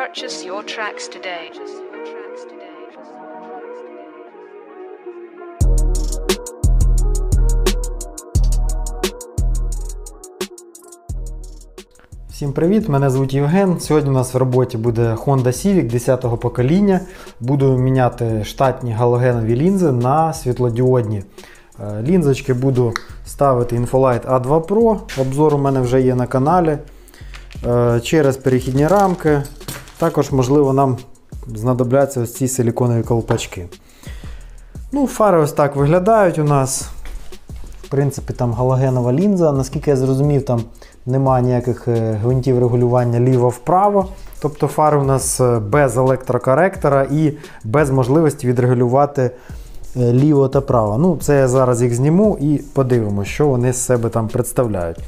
Purchase your tracks today. Всім привіт, мене звуть Євген. Сьогодні у нас в роботі буде Honda Civic 10-го покоління. Буду міняти штатні галогенові лінзи на світлодіодні. Лінзочки буду ставити Infolight A2 Pro. Обзор у мене вже є на каналі. Через перехідні рамки. Також, можливо, нам знадобляться ось ці силіконові колпачки. Ну, фари ось так виглядають у нас. В принципі, там галогенова лінза. Наскільки я зрозумів, там немає ніяких гвинтів регулювання ліво-вправо. Тобто фари у нас без електрокоректора і без можливості відрегулювати ліво та право. Ну, це я зараз їх зніму і подивимося, що вони з себе там представляють.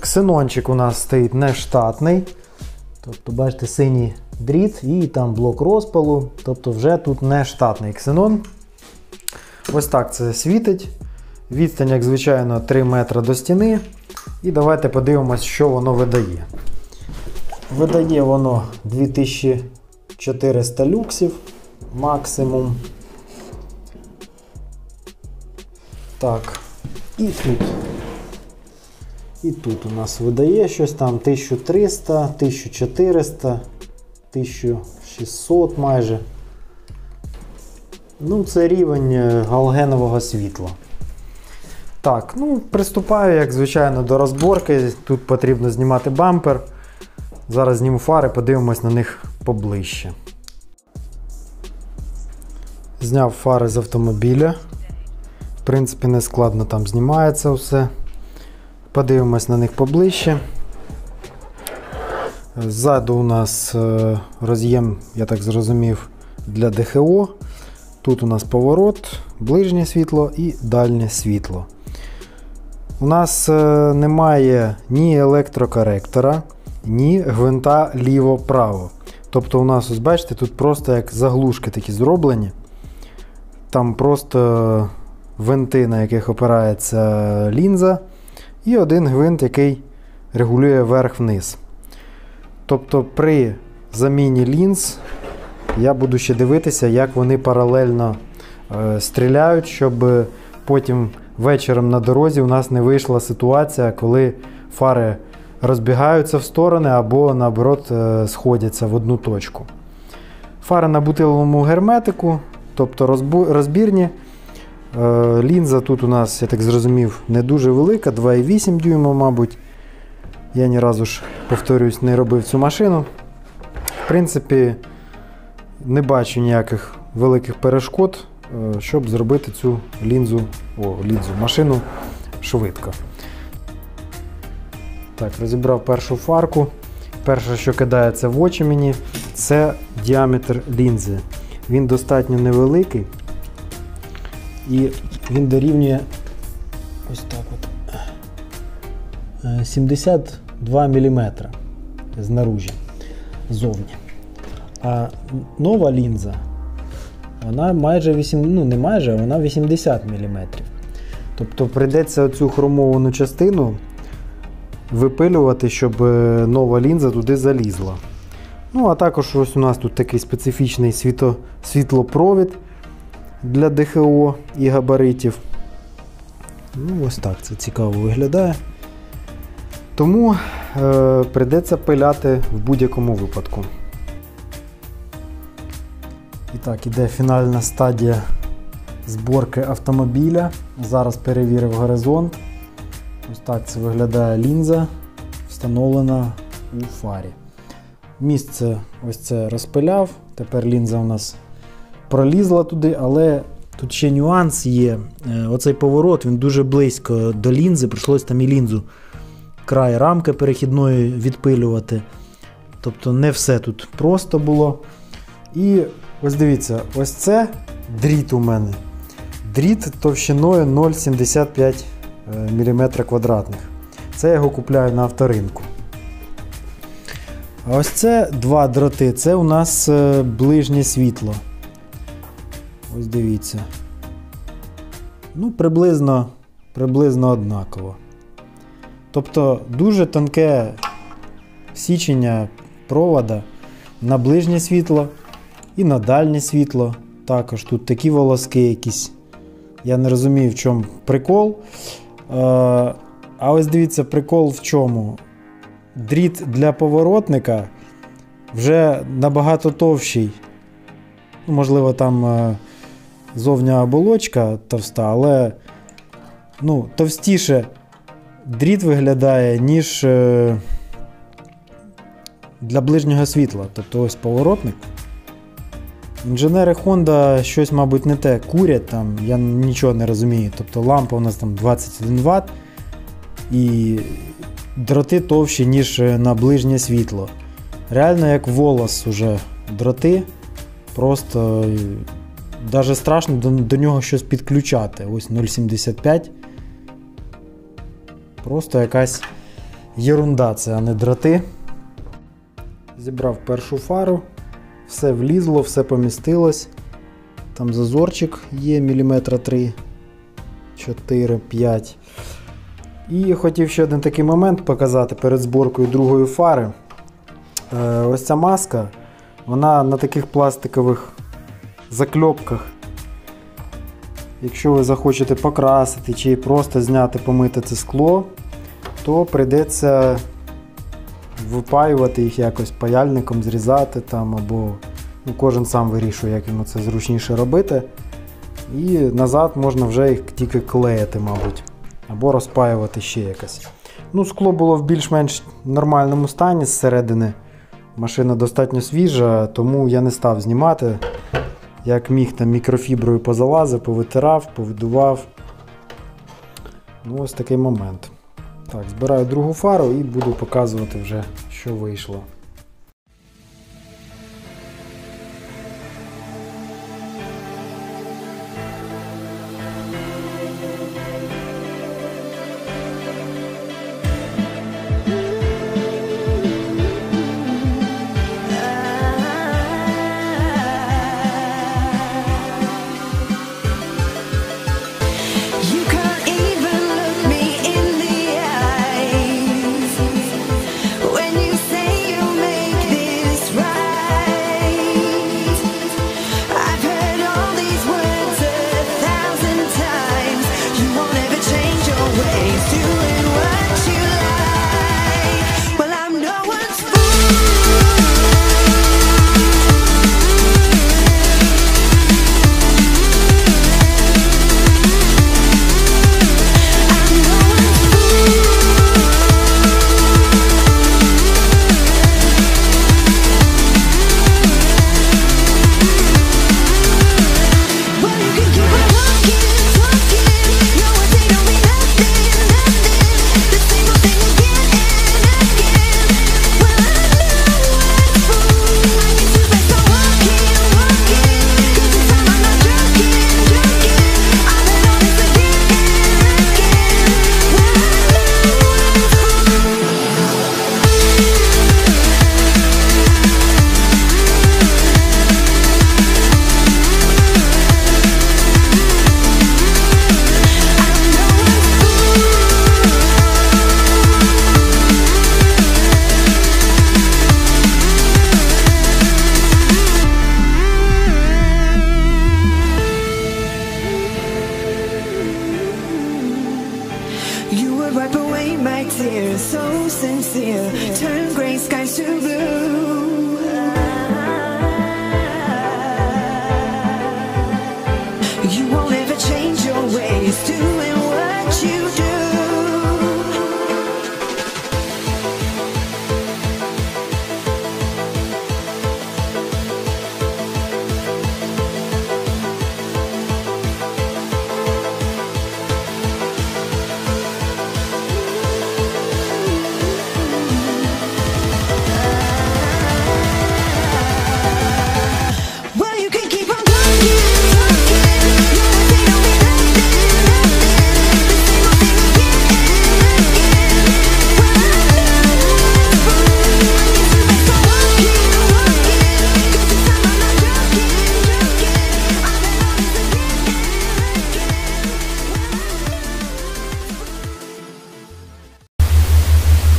Ксенончик у нас стоїть не штатний. Тобто, бачите, синій дріт і там блок розпалу. Тобто вже тут не штатний ксенон. Ось так це світить. Відстань, як звичайно, 3 метри до стіни. І давайте подивимось, що воно видає. Видає воно 2400 люксів максимум. Так, і тут у нас видає щось там 1300, 1400, 1600 майже. Ну, це рівень галогенового світла. Так, ну, приступаю, як звичайно, до розборки. Тут потрібно знімати бампер. Зараз зніму фари, подивимось на них поближче. Зняв фари з автомобіля. В принципі, не складно там знімається все. Подивимось на них поближче. Ззаду у нас роз'єм, я так зрозумів, для ДХО. Тут у нас поворот, ближнє світло і дальнє світло. У нас немає ні електрокоректора, ні гвинта ліво-право. Тобто у нас, ось бачите, тут просто як заглушки такі зроблені. Там просто винти, на яких опирається лінза, і один гвинт, який регулює вверх-вниз. Тобто при заміні лінз я буду ще дивитися, як вони паралельно стріляють, щоб потім вечором на дорозі у нас не вийшла ситуація, коли фари розбігаються в сторони або, наоборот, сходяться в одну точку. Фари на бутиловому герметику, тобто розбірні. Лінза тут у нас, я так зрозумів, не дуже велика, 2,8 дюйма, мабуть. Я ні разу ж, повторюсь, не робив цю машину. В принципі, не бачу ніяких великих перешкод, щоб зробити цю машину швидко. Так, розібрав першу фарку. Перше, що кидається в очі мені, це діаметр лінзи. Він достатньо невеликий і він дорівнює ось так от 72 мм знаружі, ззовні. А нова лінза, вона майже 80 мм. Тобто прийдеться оцю хромовану частину випилювати, щоб нова лінза туди залізла. Ну, а також ось у нас тут такий специфічний світлопровід для ДХО і габаритів. Ну, ось так це цікаво виглядає. Тому прийдеться пиляти в будь-якому випадку. І так, іде фінальна стадія зборки автомобіля. Зараз перевірив горизонт. Ось так це виглядає лінза, встановлена у фарі. Місце ось це розпиляв. Тепер лінза у нас пролізла туди, але тут ще нюанс є. Оцей поворот, він дуже близько до лінзи. Прийшлось там і лінзу, край рамки перехідної відпилювати. Тобто не все тут просто було. І ось дивіться, ось це дріт у мене. Дріт товщиною 0,75 мм квадратних. Це я його купляю на авторинку. А ось це два дроти, це у нас ближнє світло. Ось дивіться. Ну, приблизно однаково. Тобто дуже тонке січення провода. на ближнє світло і на дальнє світло. Також тут такі волоски якісь. Я не розумію, в чому прикол. А ось дивіться, прикол в чому. Дріт для поворотника вже набагато товщий. Можливо, там зовня оболочка товста, але товстіше дріт виглядає, ніж для ближнього світла. Тобто ось поворотник. Інженери Honda щось, мабуть, не те курять, там, я нічого не розумію. Тобто лампа у нас там 21 Вт і дроти товщі, ніж на ближнє світло. Реально як волос уже дроти, просто навіть страшно до нього щось підключати. Ось 0,75. Просто якась єрунда, це, а не дроти. Зібрав першу фару. Все влізло, все помістилось. Там зазорчик є міліметра 3, 4, 5. І хотів ще один такий момент показати перед зборкою другої фари. Ось ця маска, вона на таких пластикових закльопках. Якщо ви захочете покрасити чи просто зняти, помити це скло, то прийдеться випаювати їх якось паяльником, зрізати там, або кожен сам вирішує, як йому це зручніше робити. І назад можна вже їх тільки клеїти, мабуть, або розпаювати ще якось. Скло було в більш-менш нормальному стані зсередини. Машина достатньо свіжа, тому я не став знімати. Як міг, там мікрофіброю позалазив, повитирав, повидував. Ось такий момент. Так, збираю другу фару і буду показувати вже, що вийшло. Wipe away my tears, so sincere. Turn gray skies to blue.